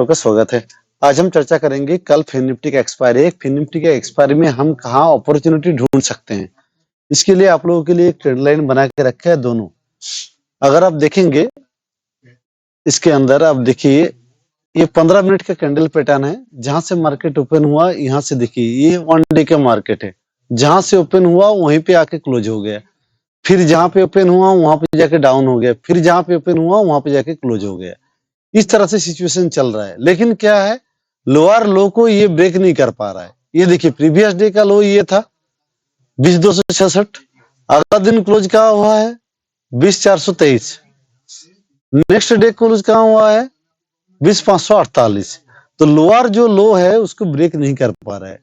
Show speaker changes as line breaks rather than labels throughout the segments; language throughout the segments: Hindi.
आपका स्वागत है। आज हम चर्चा करेंगे कल फिन निफ्टी का एक्सपायरी है। फिन निफ्टी के एक्सपायरी में हम कहाँ अपॉर्चुनिटी ढूंढ सकते हैं, इसके लिए आप लोगों के लिए एक ट्रेड लाइन बना के रखे है दोनों। अगर आप देखेंगे इसके अंदर, आप देखिए ये 15 मिनट का कैंडल पैटर्न है। जहां से मार्केट ओपन हुआ, यहाँ से देखिए ये 1 डे का मार्केट है। जहां से ओपन हुआ वहीं पे आके क्लोज हो गया, फिर जहां पे ओपन हुआ वहां पे जाके डाउन हो गया, फिर जहां पे ओपन हुआ वहां पे जाके क्लोज हो गया। इस तरह से सिचुएशन चल रहा है। लेकिन क्या है, लोअर लो को ये ब्रेक नहीं कर पा रहा है। ये देखिए प्रीवियस डे का लो ये था 20,266, अगला दिन क्लोज कहाँ हुआ है 20,423, नेक्स्ट डे क्लोज कहाँ हुआ है 20,548। तो लोअर जो लो है उसको ब्रेक नहीं कर पा रहा है।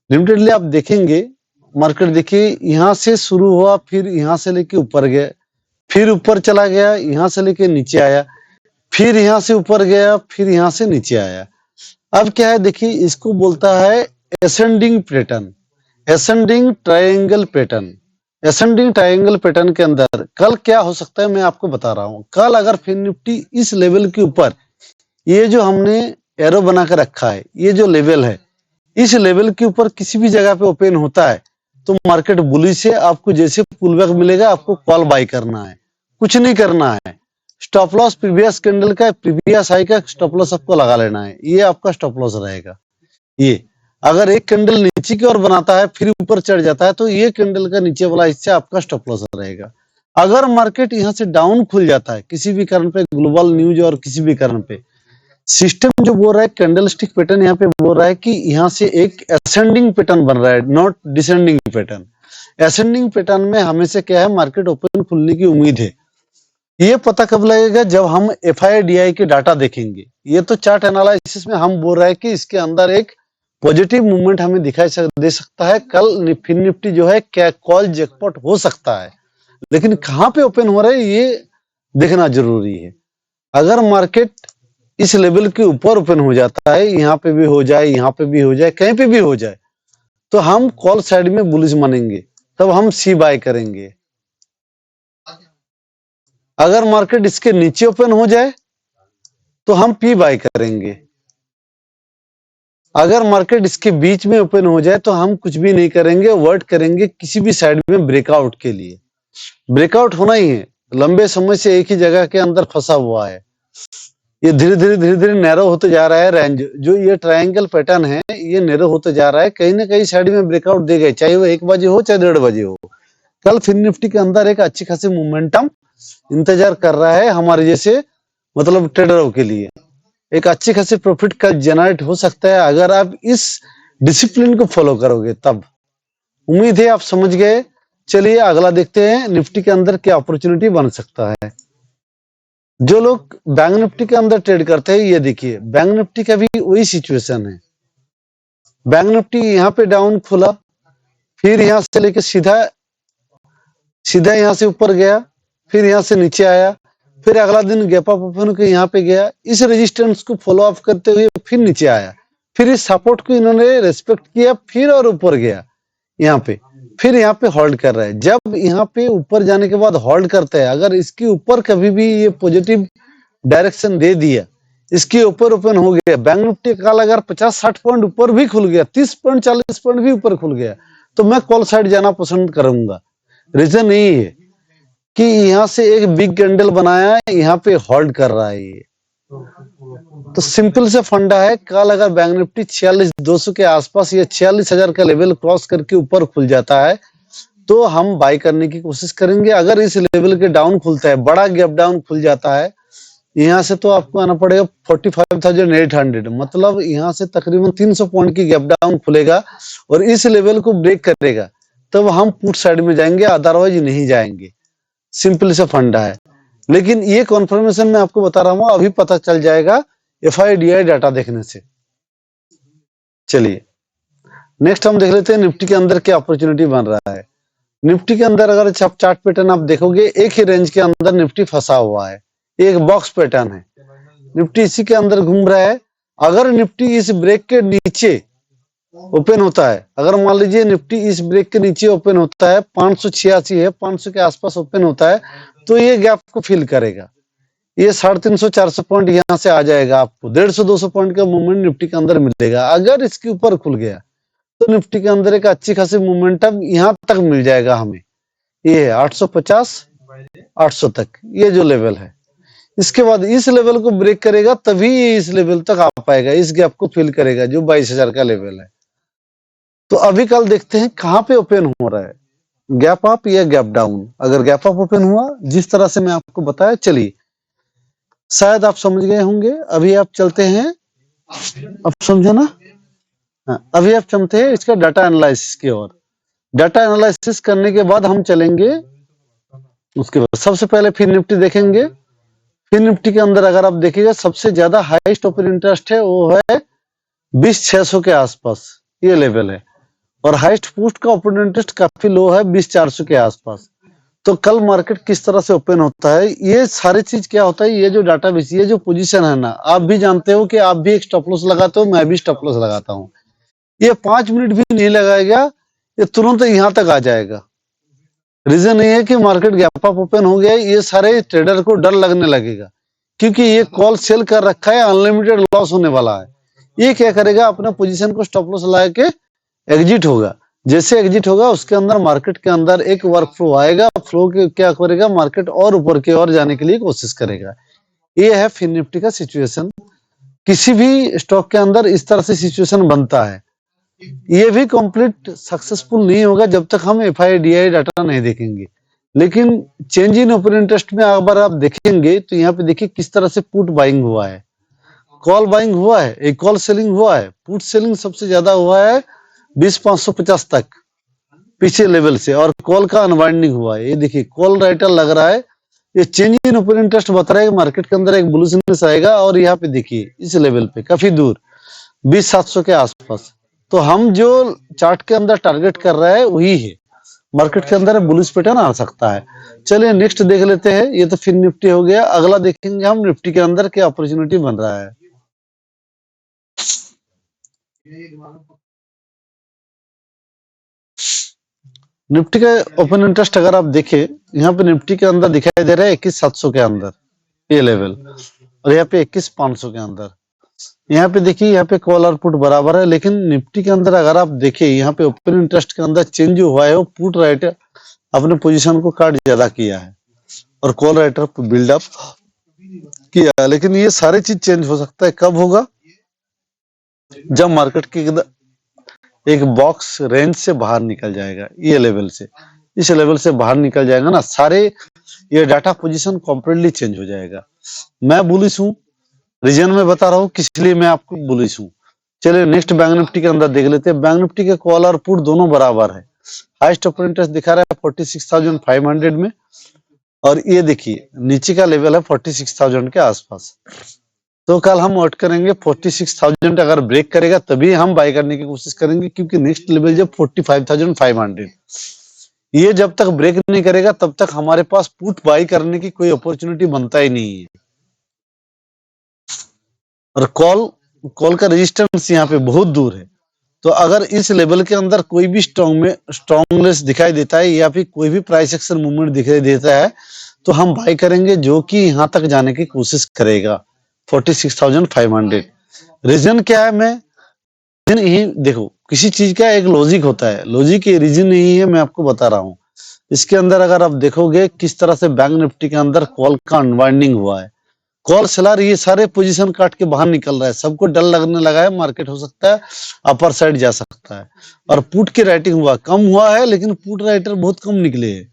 लिमिटेडली आप देखेंगे मार्केट, देखिए यहाँ से शुरू हुआ, फिर यहाँ से लेके ऊपर गया, फिर ऊपर चला गया, यहाँ से लेके नीचे आया, फिर यहाँ से ऊपर गया, फिर यहाँ से नीचे आया। अब क्या है, देखिए इसको बोलता है ascending pattern, ascending triangle pattern. Ascending triangle pattern के अंदर कल क्या हो सकता है मैं आपको बता रहा हूं। कल अगर फिन निफ्टी इस लेवल के ऊपर, ये जो हमने एरो बना के रखा है, ये जो लेवल है, इस लेवल के ऊपर किसी भी जगह पे ओपन होता है तो मार्केट बुलिश है। आपको जैसे पुल बैक मिलेगा आपको कॉल बाय करना है, कुछ नहीं करना है। स्टॉप लॉस प्रीवियस कैंडल का, प्रीवियस हाई का स्टॉप लॉस आपको लगा लेना है। ये आपका स्टॉप लॉस रहेगा। ये अगर एक कैंडल नीचे की ओर बनाता है फिर ऊपर चढ़ जाता है तो ये कैंडल का नीचे वाला हिस्सा आपका स्टॉप लॉस रहेगा। अगर मार्केट यहाँ से डाउन खुल जाता है किसी भी कारण पे, ग्लोबल न्यूज और किसी भी कारण पे, सिस्टम जो बोल रहा है कैंडल स्टिक पैटर्न यहाँ पे बोल रहा है कि यहाँ से एक असेंडिंग पैटर्न बन रहा है, not descending pattern. Ascending pattern में हमेशा क्या है, मार्केट ओपन खुलने की उम्मीद है। ये पता कब लगेगा, जब हम FIDI के डाटा देखेंगे। ये तो चार्ट एनालिसिस में हम बोल रहे हैं कि इसके अंदर एक पॉजिटिव मूवमेंट हमें दिखाई दे सकता है। कल फिन निफ्टी जो है क्या कॉल जैकपॉट हो सकता है, लेकिन कहाँ पे ओपन हो रहा है ये देखना जरूरी है। अगर मार्केट इस लेवल के ऊपर ओपन हो जाता है, यहाँ पे भी हो जाए, यहाँ पे भी हो जाए, कहीं पे भी हो जाए, तो हम कॉल साइड में बुलिश मानेंगे, तब हम सी बाय करेंगे। अगर मार्केट इसके नीचे ओपन हो जाए तो हम पी बाय करेंगे। अगर मार्केट इसके बीच में ओपन हो जाए तो हम कुछ भी नहीं करेंगे, वेट करेंगे किसी भी साइड में ब्रेकआउट के लिए। ब्रेकआउट होना ही है, लंबे समय से एक ही जगह के अंदर फंसा हुआ है। ये धीरे धीरे नैरो होते जा रहा है रेंज। जो ये ट्रायंगल पैटर्न है ये नैरो होते जा रहा है, कहीं ना कहीं साइड में ब्रेकआउट देगा, चाहे वो 1 बजे हो चाहे 1:30 बजे हो। कल फिन निफ्टी के अंदर एक अच्छी खासी मोमेंटम इंतजार कर रहा है हमारे जैसे मतलब ट्रेडरों के लिए। एक अच्छी खासी प्रॉफिट का जनरेट हो सकता है अगर आप इस डिसिप्लिन को फॉलो करोगे तब। उम्मीद है आप समझ गए। चलिए अगला देखते हैं निफ्टी के अंदर क्या अपॉर्चुनिटी बन सकता है। जो लोग बैंक निफ्टी के अंदर ट्रेड करते हैं, ये देखिए बैंक निफ्टी का भी वही सिचुएशन है। बैंक निफ्टी यहाँ पे डाउन खुला, फिर यहाँ से लेके सीधा यहाँ से ऊपर गया, फिर यहाँ से नीचे आया, फिर अगला दिन गैप अप ओपन के यहाँ पे गया, इस रेजिस्टेंस को फॉलो अप करते हुए फिर नीचे आया, फिर इस सपोर्ट को इन्होंने रेस्पेक्ट किया, फिर और ऊपर गया यहाँ पे, फिर यहाँ पे होल्ड कर रहा है। जब यहाँ पे ऊपर जाने के बाद होल्ड करता है, अगर इसके ऊपर कभी भी ये पॉजिटिव डायरेक्शन दे दिया, इसके ऊपर ओपन हो गया, बैंक निफ्टी कल अगर 50-60 पॉइंट ऊपर भी खुल गया, 30 पॉइंट 40 पॉइंट भी ऊपर खुल गया, तो मैं कॉल साइड जाना पसंद करूंगा। रीजन यही है कि यहाँ से एक बिग कैंडल बनाया है, यहाँ पे होल्ड कर रहा है ये। तो सिंपल से फंडा है, कल अगर बैंक निफ्टी 46,200 के आसपास या 46,000 का लेवल क्रॉस करके ऊपर खुल जाता है तो हम बाय करने की कोशिश करेंगे। अगर इस लेवल के डाउन खुलता है, बड़ा गैप डाउन खुल जाता है, यहाँ से तो आपको आना पड़ेगा 45,800, मतलब यहाँ से तकरीबन 300 पॉइंट की गैप डाउन खुलेगा और इस लेवल को ब्रेक करेगा तब हम पुट साइड में जाएंगे, अदरवाइज नहीं जाएंगे। सिंपल से फंडा है। लेकिन ये कॉन्फर्मेशन मैं आपको बता रहा हूँ, अभी पता चल जाएगा FIDI डाटा देखने से। चलिए नेक्स्ट हम देख लेते हैं निफ्टी के अंदर क्या अपॉर्चुनिटी बन रहा है। निफ्टी के अंदर अगर आप चार्ट पैटर्न आप देखोगे, एक ही रेंज के अंदर निफ्टी फंसा हुआ है, एक बॉक्स पैटर्न है, निफ्टी इसी के अंदर घूम रहा है। अगर निफ्टी इस ब्रेक के नीचे ओपन होता है, अगर मान लीजिए निफ्टी इस ब्रेक के नीचे ओपन होता है, 586 है, 500 के आसपास ओपन होता है, तो ये गैप को फिल करेगा। ये 350-400 पॉइंट यहाँ से आ जाएगा, आपको 150-200 पॉइंट का मूवमेंट निफ्टी के अंदर मिलेगा। अगर इसके ऊपर खुल गया तो निफ्टी के अंदर एक अच्छी खासी मोमेंटम यहाँ तक मिल जाएगा हमें। ये है 850-800 तक, ये जो लेवल है। इसके बाद इस लेवल को ब्रेक करेगा तभी ये इस लेवल तक आ पाएगा, इस गैप को फिल करेगा जो 22,000 का लेवल है। तो अभी कल देखते हैं कहाँ पे ओपन हो रहा है, गैप अप या गैप डाउन। अगर गैप अप ओपन हुआ जिस तरह से मैं आपको बताया, चलिए शायद आप समझ गए होंगे। अभी आप चलते हैं, अब समझे ना। हाँ, अभी आप चलते हैं इसका डाटा एनालिसिस की ओर। डाटा एनालिसिस करने के बाद हम चलेंगे, उसके बाद सबसे पहले फिर निफ्टी देखेंगे। फिर निफ्टी के अंदर अगर आप देखिएगा सबसे ज्यादा हाईएस्ट ओपन इंटरेस्ट है वो है 20,600 के आसपास, ये लेवल है। और हाईएस्ट पुट का ओपन इंटरेस्ट काफी लो है 20,400 के आसपास। तो कल मार्केट किस तरह से ओपन होता है, ये सारी चीज क्या होता है, ये जो डाटा बेस, ये जो पोजीशन है ना, आप भी जानते हो कि आप भी एक स्टॉप लॉस लगाते हो, मैं भी स्टॉप लॉस लगाता हूँ। ये 5 मिनट भी नहीं लगाएगा, ये तुरंत यहाँ तक आ जाएगा। रीजन ये है कि मार्केट गैप अप ओपन हो गया, ये सारे ट्रेडर को डर लगने लगेगा क्योंकि ये कॉल सेल कर रखा है, अनलिमिटेड लॉस होने वाला है। ये क्या करेगा, अपना पोजीशन को स्टॉप लॉस लगा के एग्जिट होगा। जैसे एग्जिट होगा उसके अंदर मार्केट के अंदर एक वर्क फ्लो आएगा, फ्लो के क्या करेगा, मार्केट और ऊपर की ओर जाने के लिए कोशिश करेगा। ये है फिन निफ्टी का सिचुएशन। किसी भी स्टॉक के अंदर इस तरह से सिचुएशन बनता है। ये भी कंप्लीट सक्सेसफुल नहीं होगा जब तक हम FIDI डाटा नहीं देखेंगे। लेकिन चेंज इन ओपन इंटरेस्ट में अगर आप देखेंगे तो यहाँ पे देखिए किस तरह से पुट बाइंग हुआ है, कॉल बाइंग हुआ है, एक कॉल सेलिंग हुआ है, पुट सेलिंग सबसे ज्यादा हुआ है 20,550 तक पीछे लेवल से, और कॉल का अनवाइंडिंग हुआ है। ये देखिए कॉल राइटर लग रहा है, ये चेंज इन ओपन इंटरेस्ट बता रहा है कि मार्केट के अंदर एक बुलिशनेस आएगा। और यहाँ पे देखिए इस लेवल पे काफी दूर 20,700 के आसपास। तो हम जो चार्ट के अंदर टारगेट कर रहे हैं वही है, मार्केट के अंदर बुलिश पैटर्न आ सकता है। चलिए नेक्स्ट देख लेते हैं। ये तो फिर निफ्टी हो गया, अगला देखेंगे हम निफ्टी के अंदर क्या अपॉर्चुनिटी बन रहा है। निफ्टी का ओपन इंटरेस्ट अगर आप देखें, यहाँ पे निफ्टी के अंदर दिखाई दे रहा है 21,700 के अंदर ये लेवल, और यहाँ पे 21,500 के अंदर। यहाँ पे देखिए यहाँ पे कॉल और पुट बराबर है, लेकिन निफ्टी के अंदर अगर आप देखिए यहाँ पे ओपन इंटरेस्ट के अंदर चेंज जो हुआ है वो पुट राइटर अपने पोजीशन को काट ज्यादा किया है और कॉल राइटर बिल्डअप किया है। लेकिन ये सारी चीज चेंज हो सकता है, कब होगा, जब मार्केट के एक बॉक्स रेंज से बाहर निकल जाएगा, ये लेवल से, इस लेवल से बाहर निकल जाएगा ना, सारे ये डाटा पोजीशन कम्प्लीटली चेंज हो जाएगा। मैं बुलिश हूँ, रीजन में बता रहा हूँ किस लिए मैं आपको बुलिश हूँ। चलिए नेक्स्ट बैंक निफ्टी के अंदर देख लेते हैं। बैंक निफ्टी के कॉल और पुट दोनों बराबर है। हाईएस्ट ओपन इंटरेस्ट दिखा रहा है 46,500 में, और ये देखिए नीचे का लेवल है 46,000 के आसपास। तो कल हम वेट करेंगे 46,000 अगर ब्रेक करेगा तभी हम बाय करने की कोशिश करेंगे, क्योंकि नेक्स्ट लेवल जब 45,500, ये जब तक ब्रेक नहीं करेगा तब तक हमारे पास पुट बाय करने की कोई अपॉर्चुनिटी बनता ही नहीं है। और कॉल का रेजिस्टेंस यहाँ पे बहुत दूर है। तो अगर इस लेवल के अंदर कोई भी स्ट्रॉन्गनेस दिखाई देता है या फिर कोई भी प्राइस एक्शन मूवमेंट दिखाई देता है तो हम बाय करेंगे, जो कि यहाँ तक जाने की कोशिश करेगा 46,500। रीजन क्या है, मैं रीजन यही देखो, किसी चीज का एक लॉजिक होता है, लॉजिक ये रीजन यही है, मैं आपको बता रहा हूँ। इसके अंदर अगर आप देखोगे किस तरह से बैंक निफ्टी के अंदर कॉल का अनवाइंडिंग हुआ है, कॉल सेलर ये सारे पोजीशन काट के बाहर निकल रहा है, सबको डर लगने लगा है मार्केट हो सकता है अपर साइड जा सकता है। और पुट की राइटिंग हुआ कम हुआ है, लेकिन पुट राइटर बहुत कम निकले हैं,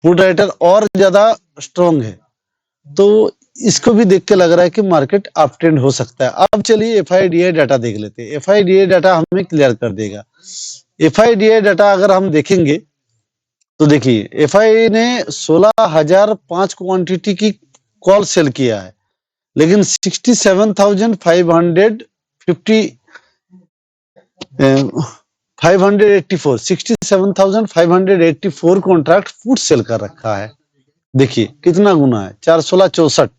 पुट राइटर और ज्यादा स्ट्रॉन्ग है। तो इसको भी देख के लग रहा है कि मार्केट अप ट्रेंड हो सकता है। अब चलिए FIDI डाटा देख लेते हैं। FIDI डाटा हमें क्लियर कर देगा। FIDI डाटा अगर हम देखेंगे तो देखिए FI ने 16,005 क्वांटिटी की कॉल सेल किया है, लेकिन 67,584 कॉन्ट्रैक्ट पुट सेल कर रखा है। देखिए कितना गुना है, 4/16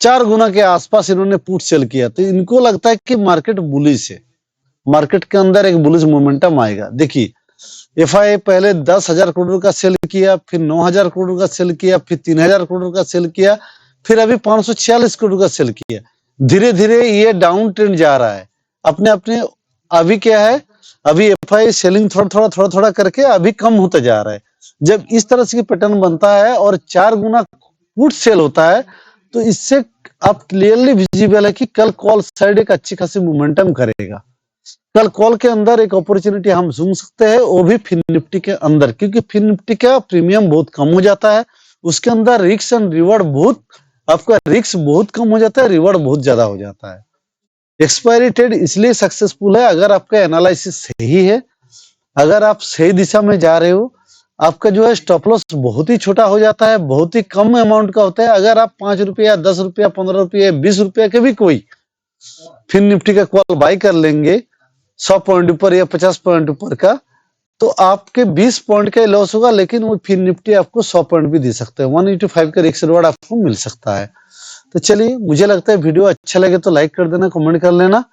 4 गुना के आसपास इन्होंने पुट सेल किया। तो इनको लगता है कि मार्केट बुलिश है, मार्केट के अंदर एक बुलिश मोमेंटम आएगा। देखिए FI पहले 10,000 करोड़ का सेल किया, फिर 9,000 करोड़ का सेल किया, फिर 3,000 करोड़ का सेल किया, फिर अभी 546 करोड़ का सेल किया। धीरे धीरे ये डाउन ट्रेंड जा रहा है अपने अपने। अभी क्या है, अभी एफआई सेलिंग थोड़ा थोड़ा करके अभी कम होता जा रहा है। जब इस तरह से पैटर्न बनता है और 4 गुना पुट सेल होता है, तो इससे आप क्लियरली विजिबल है कि कल कॉल साइड एक अच्छी खासी मोमेंटम करेगा। कल कॉल के अंदर एक अपॉर्चुनिटी हम सुन सकते हैं, वो भी फिन निफ्टी के अंदर, क्योंकि फिन निफ्टी का प्रीमियम बहुत कम हो जाता है। उसके अंदर रिस्क एंड रिवॉर्ड बहुत, आपका रिस्क बहुत कम हो जाता है, रिवॉर्ड बहुत ज्यादा हो जाता है। एक्सपायरी ट्रेड इसलिए सक्सेसफुल है अगर आपका एनालिसिस सही है, अगर आप सही दिशा में जा रहे हो, आपका जो है स्टॉप लॉस बहुत ही छोटा हो जाता है, बहुत ही कम अमाउंट का होता है। अगर आप 5 रुपया, 10 रुपया, 15 रुपया, 20 रुपया के भी कोई फिन निफ्टी का कॉल बाय कर लेंगे 100 पॉइंट ऊपर या 50 पॉइंट ऊपर का, तो आपके 20 पॉइंट का लॉस होगा, लेकिन वो फिन निफ्टी आपको 100 पॉइंट भी दे सकते हैं। 185 का रिस्क रिवॉर्ड आपको मिल सकता है। तो चलिए, मुझे लगता है वीडियो अच्छा लगे तो लाइक कर देना, कमेंट कर लेना।